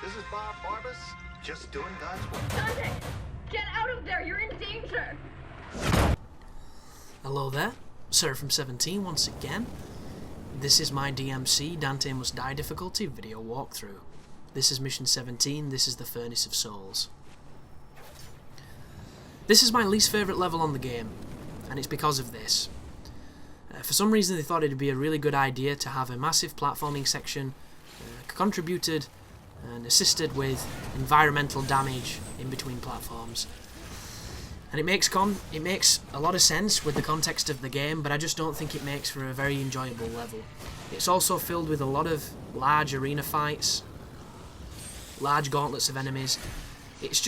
This is Barbas, just doing God's work. Dante, get out of there! You're in danger! Hello there, Seraphim17 once again. This is my DMC, Dante Must Die Difficulty video walkthrough. This is mission 17, this is the Furnace of Souls. This is my least favourite level on the game, and it's because of this. For some reason they thought it would be a really good idea to have a massive platforming section contributed and assisted with environmental damage in between platforms. And it makes a lot of sense with the context of the game, but I just don't think it makes for a very enjoyable level. It's also filled with a lot of large arena fights, large gauntlets of enemies. It's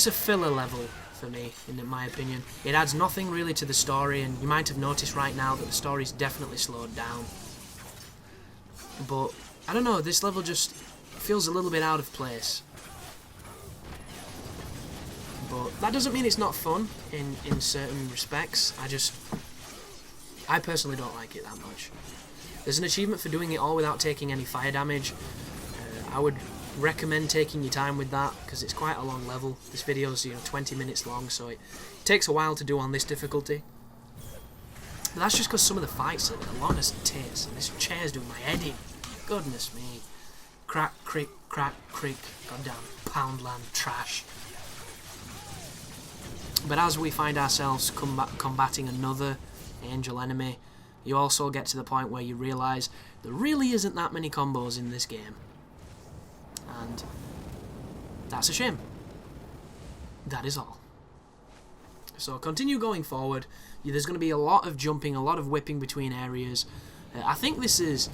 a filler level for me, in my opinion. It adds nothing really to the story, and you might have noticed right now that the story's definitely slowed down. But, I don't know, this level just feels a little bit out of place. But that doesn't mean it's not fun in certain respects. I personally don't like it that much. There's an achievement for doing it all without taking any fire damage. I would recommend taking your time with that, because it's quite a long level. This video's 20 minutes long, so it takes a while to do on this difficulty. But that's just because some of the fights are long as tits, and this chair's doing my head in. Goodness me. Crack, crick, goddamn Poundland trash. But as we find ourselves combating another angel enemy, you also get to the point where you realise there really isn't that many combos in this game. And that's a shame. That is all. So continue going forward. There's going to be a lot of jumping, a lot of whipping between areas. I think this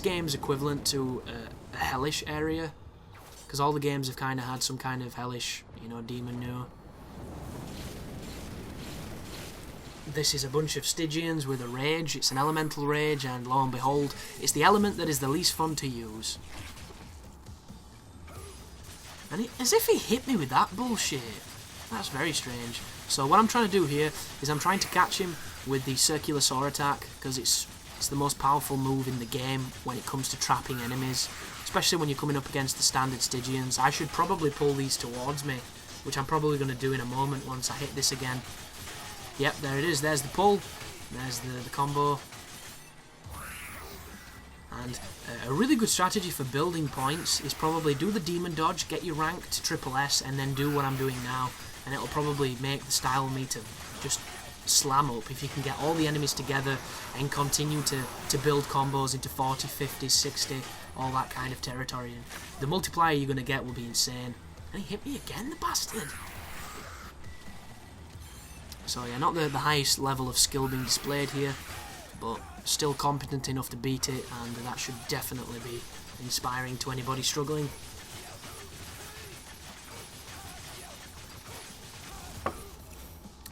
game's equivalent to a hellish area, because all the games have kind of had some kind of hellish, demon new. This is a bunch of Stygians with a rage. It's an elemental rage, and lo and behold, it's the element that is the least fun to use. And as if he hit me with that bullshit. That's very strange. So what I'm trying to do here is I'm trying to catch him with the circular saw attack, because it's the most powerful move in the game when it comes to trapping enemies, especially when you're coming up against the standard Stygians. I should probably pull these towards me, which I'm probably going to do in a moment once I hit this again. Yep, there it is. There's the pull. There's the combo. And a really good strategy for building points is probably do the demon dodge, get your rank to triple S, and then do what I'm doing now. And it'll probably make the style meter just slam up if you can get all the enemies together and continue to build combos into 40, 50, 60, all that kind of territory. And the multiplier you're going to get will be insane. And he hit me again, the bastard! So yeah, not the highest level of skill being displayed here, but still competent enough to beat it, and that should definitely be inspiring to anybody struggling.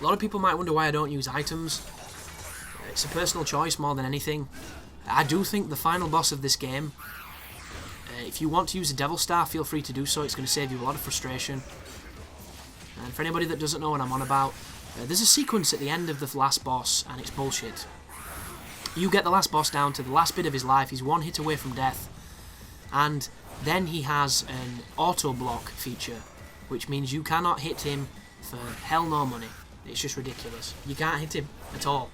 A lot of people might wonder why I don't use items. It's a personal choice more than anything. I do think the final boss of this game, if you want to use a Devil Star, feel free to do so. It's going to save you a lot of frustration. And for anybody that doesn't know what I'm on about, there's a sequence at the end of the last boss, and it's bullshit. You get the last boss down to the last bit of his life, he's one hit away from death, and then he has an auto-block feature, which means you cannot hit him for hell nor money. It's just ridiculous. You can't hit him at all.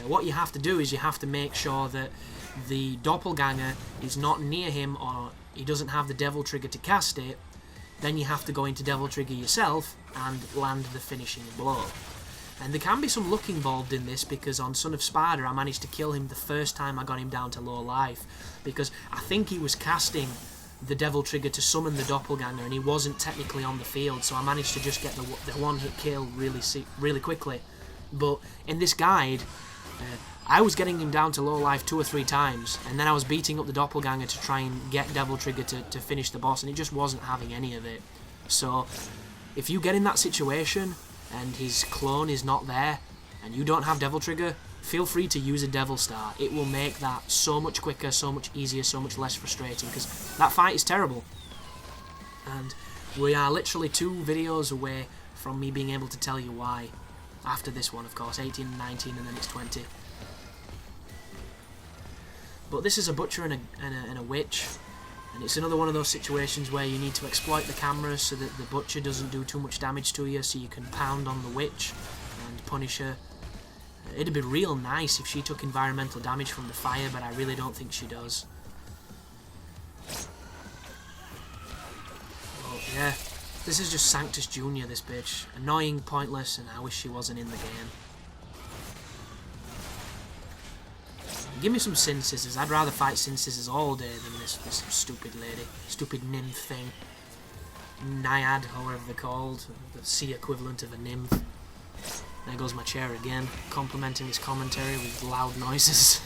What you have to do is you have to make sure that the doppelganger is not near him, or he doesn't have the devil trigger to cast it. Then you have to go into devil trigger yourself and land the finishing blow. And there can be some luck involved in this, because on Son of Sparda I managed to kill him the first time I got him down to low life, because I think he was casting the devil trigger to summon the doppelganger and he wasn't technically on the field, so I managed to just get the one hit kill really quickly. But in this guide, I was getting him down to low life 2 or 3 times, and then I was beating up the doppelganger to try and get devil trigger to finish the boss, and he just wasn't having any of it. So if you get in that situation and his clone is not there and you don't have devil trigger, feel free to use a Devil Star. It will make that so much quicker, so much easier, so much less frustrating, because that fight is terrible. And we are literally 2 videos away from me being able to tell you why. After this one, of course, 18 and 19, and then it's 20. But this is a butcher and a witch. And it's another one of those situations where you need to exploit the camera so that the butcher doesn't do too much damage to you, so you can pound on the witch and punish her. It'd be real nice if she took environmental damage from the fire, but I really don't think she does. Oh, yeah. This is just Sanctus Jr., this bitch. Annoying, pointless, and I wish she wasn't in the game. Give me some Sin Scissors. I'd rather fight Sin Scissors all day than this stupid lady. Stupid nymph thing. Naiad, or whatever they're called. The sea equivalent of a nymph. There goes my chair again, complimenting his commentary with loud noises.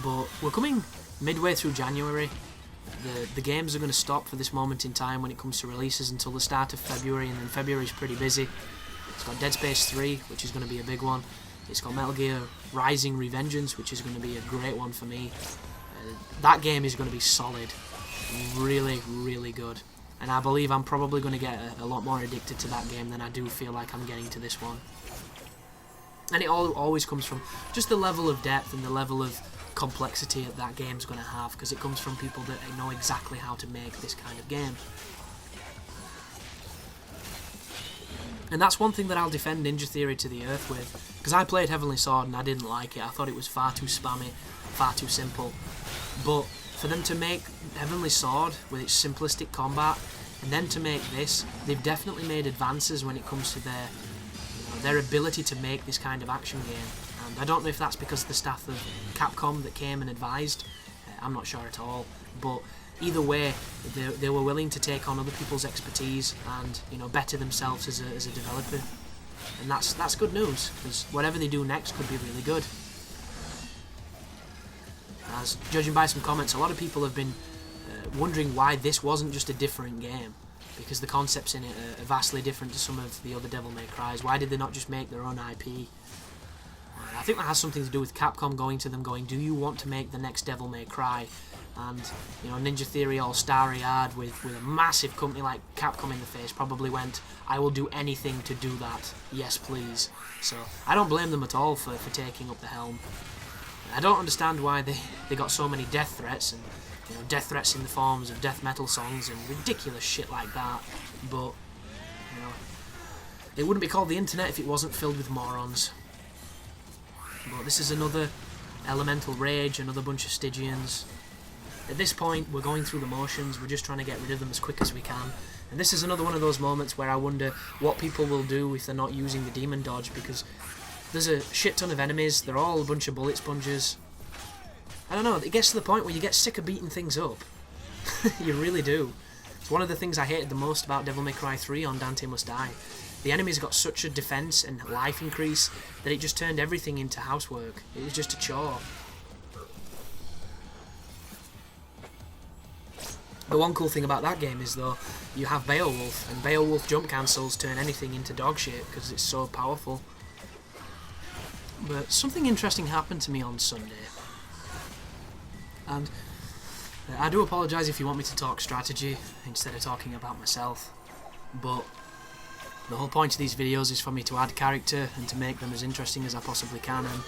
But we're coming midway through January. The games are going to stop for this moment in time when it comes to releases until the start of February, and then February's pretty busy. It's got Dead Space 3, which is going to be a big one. It's got Metal Gear Rising: Revengeance, which is going to be a great one for me. That game is going to be solid. Really, really good. And I believe I'm probably going to get a lot more addicted to that game than I do feel like I'm getting to this one. And it always comes from just the level of depth and the level of complexity that game's going to have, because it comes from people that know exactly how to make this kind of game. And that's one thing that I'll defend Ninja Theory to the earth with, because I played Heavenly Sword and I didn't like it. I thought it was far too spammy, far too simple. But for them to make Heavenly Sword with its simplistic combat, and then to make this, they've definitely made advances when it comes to their ability to make this kind of action game. And I don't know if that's because of the staff of Capcom that came and advised. I'm not sure at all. But either way, they were willing to take on other people's expertise and better themselves as a developer. And that's good news, because whatever they do next could be really good. As judging by some comments, a lot of people have been wondering why this wasn't just a different game, because the concepts in it are vastly different to some of the other Devilmaycrys. Why did they not just make their own IP? I think that has something to do with Capcom going to them going, do you want to make the next Devilmaycry? And Ninja Theory all starry-eyed with a massive company like Capcom in the face probably went, I will do anything to do that, yes please. So I don't blame them at all for taking up the helm. I don't understand why they got so many death threats, and death threats in the forms of death metal songs and ridiculous shit like that, but it wouldn't be called the internet if it wasn't filled with morons. But this is another Elemental Rage, another bunch of Stygians. At this point, we're going through the motions, we're just trying to get rid of them as quick as we can. And this is another one of those moments where I wonder what people will do if they're not using the demon dodge, because there's a shit ton of enemies, they're all a bunch of bullet sponges. I don't know, it gets to the point where you get sick of beating things up. You really do. It's one of the things I hated the most about Devil May Cry 3 on Dante Must Die. The enemies got such a defense and life increase that it just turned everything into housework. It was just a chore. The one cool thing about that game is, though, you have Beowulf, and Beowulf jump cancels turn anything into dog shit because it's so powerful. But something interesting happened to me on Sunday. And I do apologise if you want me to talk strategy instead of talking about myself, but the whole point of these videos is for me to add character and to make them as interesting as I possibly can, and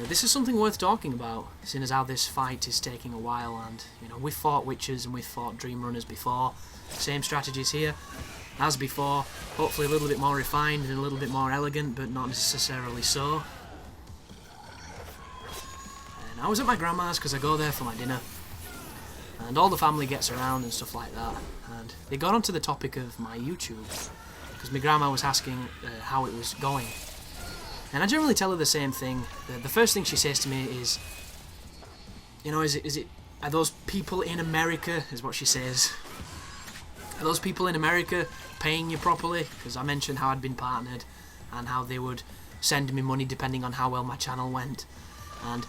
this is something worth talking about, seeing as how this fight is taking a while, and we've fought Witches and we've fought Dream Runners before, same strategies here as before, hopefully a little bit more refined and a little bit more elegant, but not necessarily so. And I was at my grandma's because I go there for my dinner, and all the family gets around and stuff like that, and they got onto the topic of my YouTube, because my grandma was asking how it was going. And I generally tell her the same thing. The first thing she says to me is, are those people in America, is what she says. Are those people in America paying you properly? Because I mentioned how I'd been partnered and how they would send me money depending on how well my channel went. And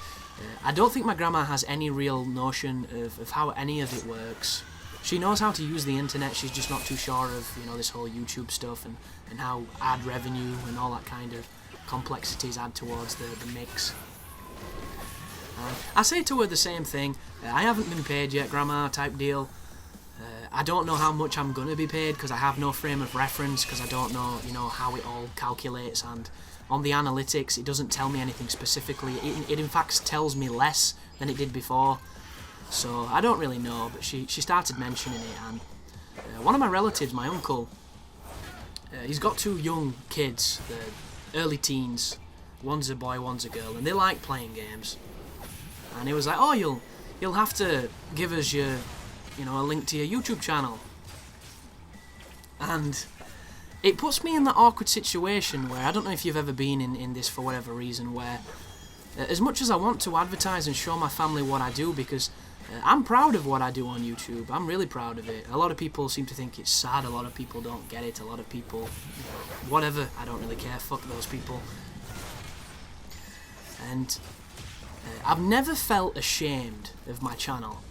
I don't think my grandma has any real notion of how any of it works. She knows how to use the internet, she's just not too sure of, this whole YouTube stuff and how ad revenue and all that kind of complexities add towards the mix. I say to her the same thing, I haven't been paid yet, Grandma, type deal. I don't know how much I'm going to be paid because I have no frame of reference, because I don't know, how it all calculates, and on the analytics. It doesn't tell me anything specifically. It in fact tells me less than it did before. So I don't really know, but she started mentioning it, and one of my relatives, my uncle, he's got 2 young kids, they're early teens. One's a boy, one's a girl, and they like playing games. And he was like, "Oh, you'll have to give us your, a link to your YouTube channel." And it puts me in that awkward situation where I don't know if you've ever been in this for whatever reason, where as much as I want to advertise and show my family what I do, because I'm proud of what I do on YouTube, I'm really proud of it. A lot of people seem to think it's sad, a lot of people don't get it, a lot of people, whatever, I don't really care, fuck those people. And I've never felt ashamed of my channel.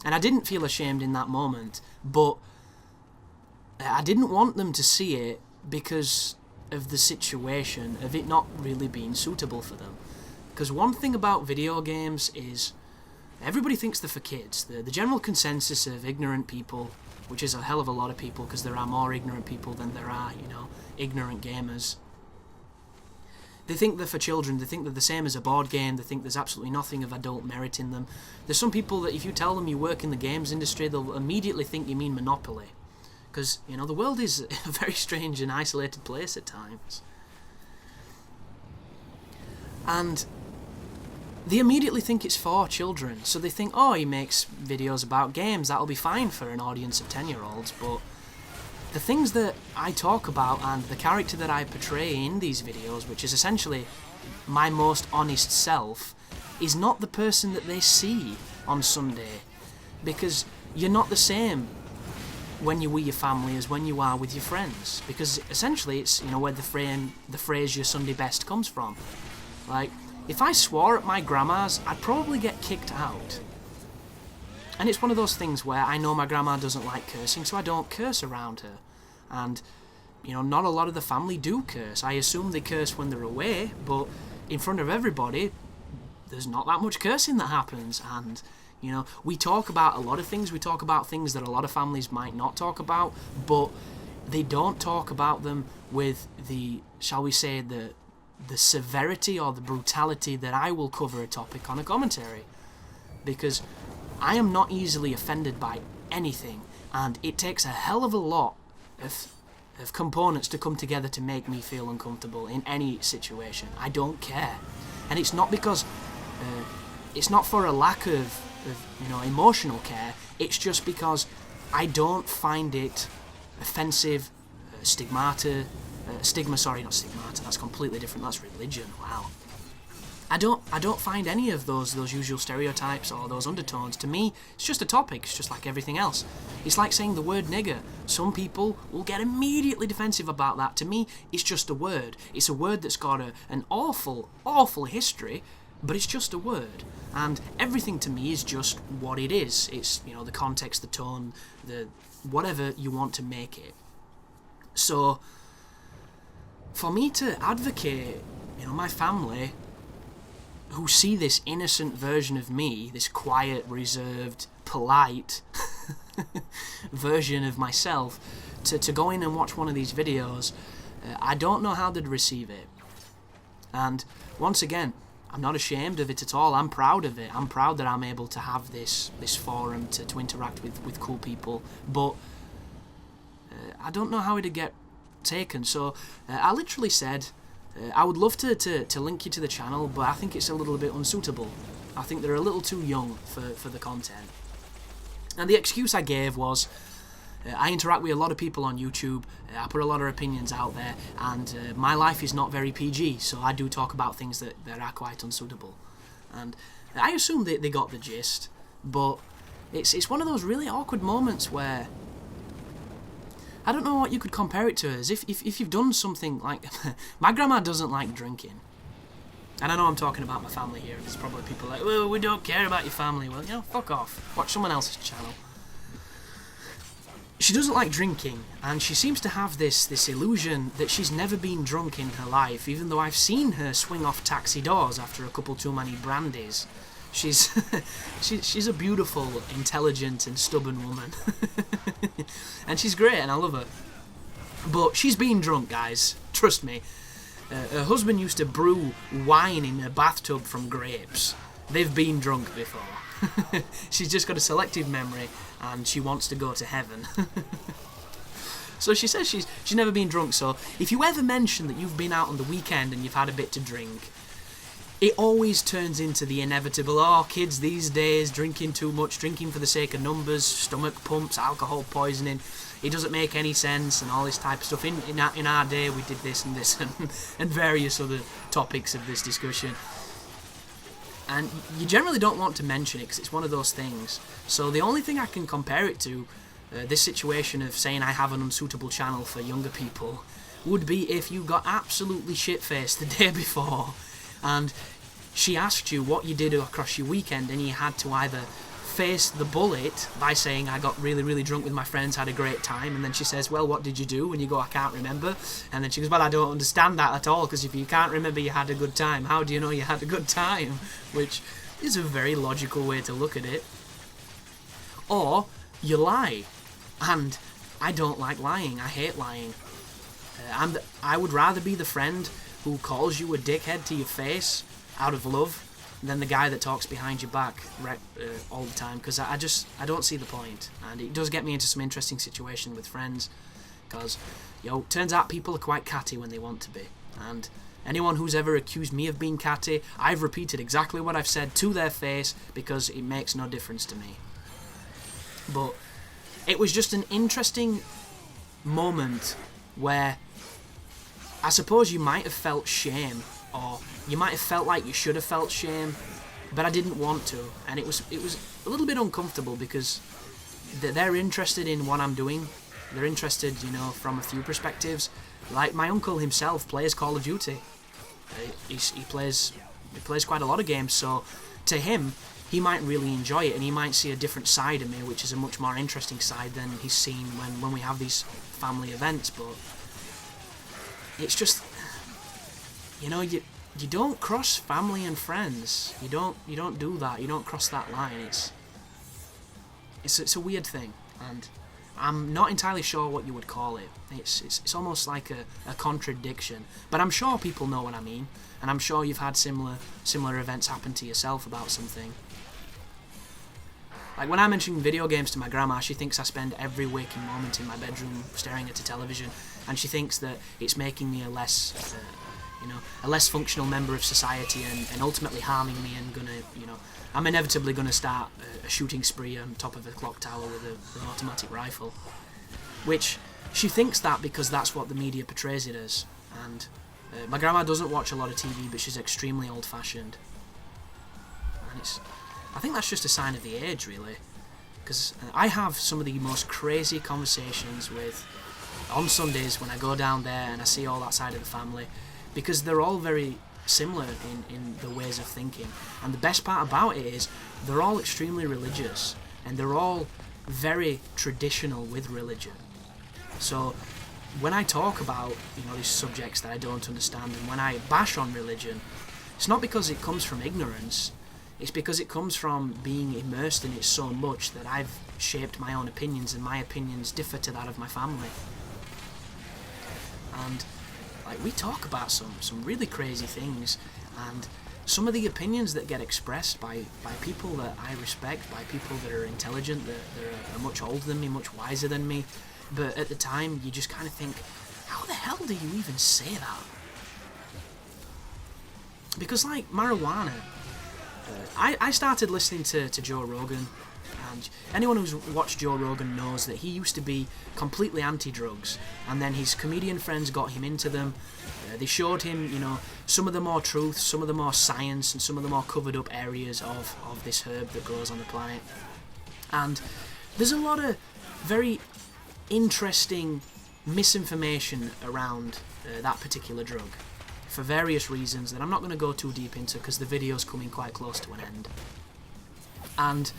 And I didn't feel ashamed in that moment, but I didn't want them to see it because of the situation of it not really being suitable for them. Because one thing about video games is everybody thinks they're for kids. The general consensus of ignorant people, which is a hell of a lot of people because there are more ignorant people than there are, ignorant gamers. They think they're for children, they think they're the same as a board game, they think there's absolutely nothing of adult merit in them. There's some people that if you tell them you work in the games industry, they'll immediately think you mean Monopoly. Because, the world is a very strange and isolated place at times. And they immediately think it's for children, so they think, oh, he makes videos about games, that'll be fine for an audience of 10-year-olds, but the things that I talk about and the character that I portray in these videos, which is essentially my most honest self, is not the person that they see on Sunday. Because you're not the same when you're with your family as when you are with your friends. Because essentially it's, where the phrase your Sunday best comes from. Like, if I swore at my grandma's, I'd probably get kicked out. And it's one of those things where I know my grandma doesn't like cursing, so I don't curse around her. And, not a lot of the family do curse. I assume they curse when they're away, but in front of everybody, there's not that much cursing that happens. And, we talk about a lot of things. We talk about things that a lot of families might not talk about, but they don't talk about them with the, shall we say, the severity or the brutality that I will cover a topic on a commentary. Because I am not easily offended by anything, and it takes a hell of a lot of components to come together to make me feel uncomfortable in any situation. I don't care. And it's not because, it's not for a lack of emotional care, it's just because I don't find it offensive, stigma, that's completely different, that's religion, wow. I don't find any of those usual stereotypes or those undertones. To me, it's just a topic. It's just like everything else. It's like saying the word nigger. Some people will get immediately defensive about that. To me, it's just a word. It's a word that's got an awful, awful history, but it's just a word. And everything to me is just what it is. It's, the context, the tone, the whatever you want to make it. So, for me to advocate, my family, who see this innocent version of me, this quiet, reserved, polite version of myself, to go in and watch one of these videos, I don't know how they'd receive it. And once again, I'm not ashamed of it at all. I'm proud of it. I'm proud that I'm able to have this forum to interact with cool people. But I don't know how it'd get taken. So I literally said, I would love to link you to the channel, but I think it's a little bit unsuitable. I think they're a little too young for the content. And the excuse I gave was, I interact with a lot of people on YouTube, I put a lot of opinions out there, and my life is not very PG, so I do talk about things that are quite unsuitable. And I assume they got the gist, but it's one of those really awkward moments where I don't know what you could compare it to as. If you've done something like... my grandma doesn't like drinking. And I know I'm talking about my family here. There's probably people like, well, we don't care about your family. Well, fuck off. Watch someone else's channel. She doesn't like drinking, and she seems to have this illusion that she's never been drunk in her life, even though I've seen her swing off taxi doors after a couple too many brandies. She's she's a beautiful, intelligent, and stubborn woman. And she's great, and I love her. But she's been drunk, guys. Trust me. her husband used to brew wine in a bathtub from grapes. They've been drunk before. She's just got a selective memory, and she wants to go to heaven. So she says she's never been drunk, so if you ever mention that you've been out on the weekend and you've had a bit to drink, it always turns into the inevitable, oh, kids these days, drinking too much, drinking for the sake of numbers, stomach pumps, alcohol poisoning, it doesn't make any sense, and all this type of stuff. In our day, we did this and this, and various other topics of this discussion. And you generally don't want to mention it, because it's one of those things. So the only thing I can compare it to, this situation of saying I have an unsuitable channel for younger people, would be if you got absolutely shit-faced the day before, and she asked you what you did across your weekend, and you had to either face the bullet by saying I got really, really drunk with my friends, had a great time, and then she says, well, what did you do? And you go, I can't remember. And then she goes, well, I don't understand that at all, because if you can't remember you had a good time, how do you know you had a good time? Which is a very logical way to look at it. Or you lie, and I don't like lying. I hate lying. I would rather be the friend who calls you a dickhead to your face out of love than the guy that talks behind your back all the time, because I don't see the point. And it does get me into some interesting situation with friends, because turns out people are quite catty when they want to be, and anyone who's ever accused me of being catty, I've repeated exactly what I've said to their face, because it makes no difference to me. But it was just an interesting moment where I suppose you might have felt shame, or you might have felt like you should have felt shame, but I didn't want to, and it was a little bit uncomfortable, because they're interested in what I'm doing. They're interested, from a few perspectives. Like my uncle himself plays Call of Duty. He plays quite a lot of games, so to him, he might really enjoy it, and he might see a different side of me, which is a much more interesting side than he's seen when we have these family events. But it's just, you don't cross family and friends. You don't do that. You don't cross that line. It's a weird thing, and I'm not entirely sure what you would call it. It's almost like a contradiction, but I'm sure people know what I mean, and I'm sure you've had similar events happen to yourself about something. Like when I mention video games to my grandma, she thinks I spend every waking moment in my bedroom staring at a television, and she thinks that it's making me a less functional member of society, and ultimately harming me, and I'm inevitably gonna start a shooting spree on top of a clock tower with an automatic rifle. Which she thinks that because that's what the media portrays it as. And my grandma doesn't watch a lot of TV, but she's extremely old-fashioned, and I think that's just a sign of the age, really, because I have some of the most crazy conversations on Sundays when I go down there and I see all that side of the family, because they're all very similar in the ways of thinking. And the best part about it is they're all extremely religious, and they're all very traditional with religion. So when I talk about these subjects that I don't understand, and when I bash on religion, it's not because it comes from ignorance. It's because it comes from being immersed in it so much that I've shaped my own opinions, and my opinions differ to that of my family. And we talk about some really crazy things, and some of the opinions that get expressed by people that I respect, by people that are intelligent, that are much older than me, much wiser than me, but at the time you just kind of think, how the hell do you even say that? Because marijuana, I started listening to Joe Rogan, and anyone who's watched Joe Rogan knows that he used to be completely anti-drugs, and then his comedian friends got him into them. They showed him, some of the more truth, some of the more science, and some of the more covered up areas of this herb that grows on the planet. And there's a lot of very interesting misinformation around that particular drug, for various reasons that I'm not going to go too deep into, because the video's coming quite close to an end. And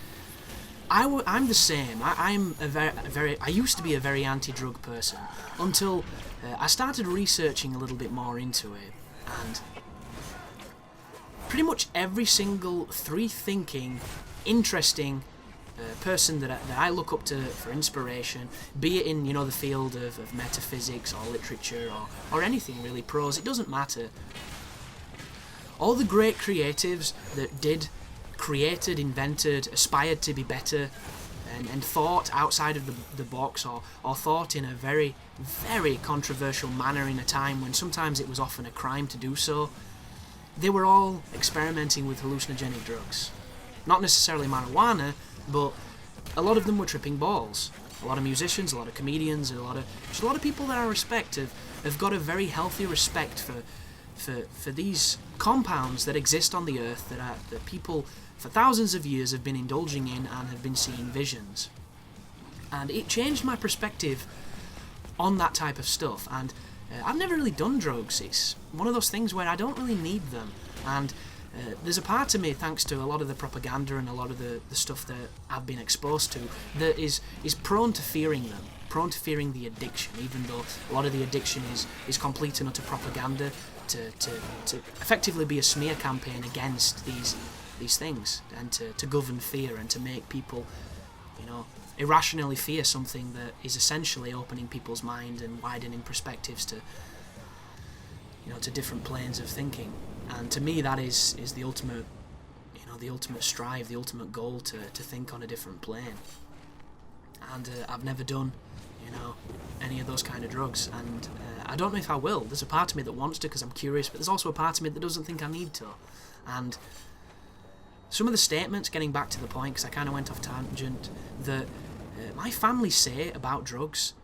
I'm the same. I used to be a very anti-drug person, until I started researching a little bit more into it, and pretty much every single free-thinking, interesting person that I look up to for inspiration, be it in, you know, the field of metaphysics or literature or anything really, prose, it doesn't matter. All the great creatives that created, invented, aspired to be better, and thought outside of the box, or thought in a very, very controversial manner in a time when sometimes it was often a crime to do so, they were all experimenting with hallucinogenic drugs. Not necessarily marijuana, but a lot of them were tripping balls. A lot of musicians, a lot of comedians, a lot of people that I respect have got a very healthy respect for these compounds that exist on the earth that people for thousands of years have been indulging in and have been seeing visions. And it changed my perspective on that type of stuff. And I've never really done drugs. It's one of those things where I don't really need them. And there's a part of me, thanks to a lot of the propaganda and a lot of the stuff that I've been exposed to, that is prone to fearing them, prone to fearing the addiction, even though a lot of the addiction is complete and utter propaganda to effectively be a smear campaign against these things, and to govern fear and to make people, you know, irrationally fear something that is essentially opening people's mind and widening perspectives to, you know, to different planes of thinking. And to me, that is the ultimate, you know, the ultimate strive, the ultimate goal, to think on a different plane. And I've never done, you know, any of those kind of drugs, and I don't know if I will. There's a part of me that wants to because I'm curious, but there's also a part of me that doesn't think I need to. And some of the statements, getting back to the point, because I kind of went off tangent, that my family say about drugs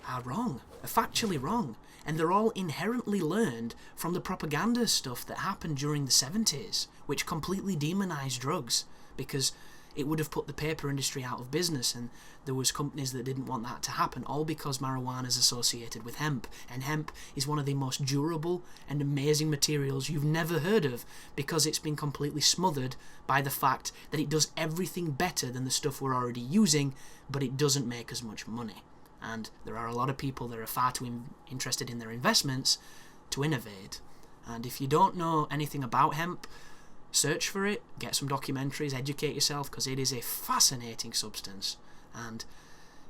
are wrong, are factually wrong, and they're all inherently learned from the propaganda stuff that happened during the 70s, which completely demonized drugs, because it would have put the paper industry out of business, and there was companies that didn't want that to happen, all because marijuana is associated with hemp, and hemp is one of the most durable and amazing materials you've never heard of, because it's been completely smothered by the fact that it does everything better than the stuff we're already using, but it doesn't make as much money. And there are a lot of people that are far too interested in their investments to innovate. And if you don't know anything about hemp, search for it, get some documentaries, educate yourself, because it is a fascinating substance. And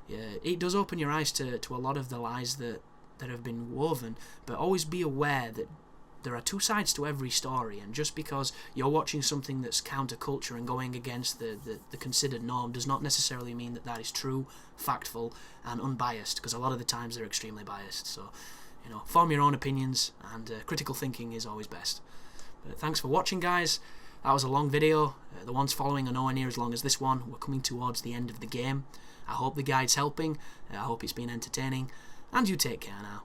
it does open your eyes to a lot of the lies that have been woven, but always be aware that there are two sides to every story, and just because you're watching something that's counterculture and going against the considered norm does not necessarily mean that that is true, factful, and unbiased, because a lot of the times they're extremely biased. So, you know, form your own opinions, and critical thinking is always best. But thanks for watching, guys. That was a long video. The ones following are nowhere near as long as this one. We're coming towards the end of the game. I hope the guide's helping. I hope it's been entertaining. And you take care now.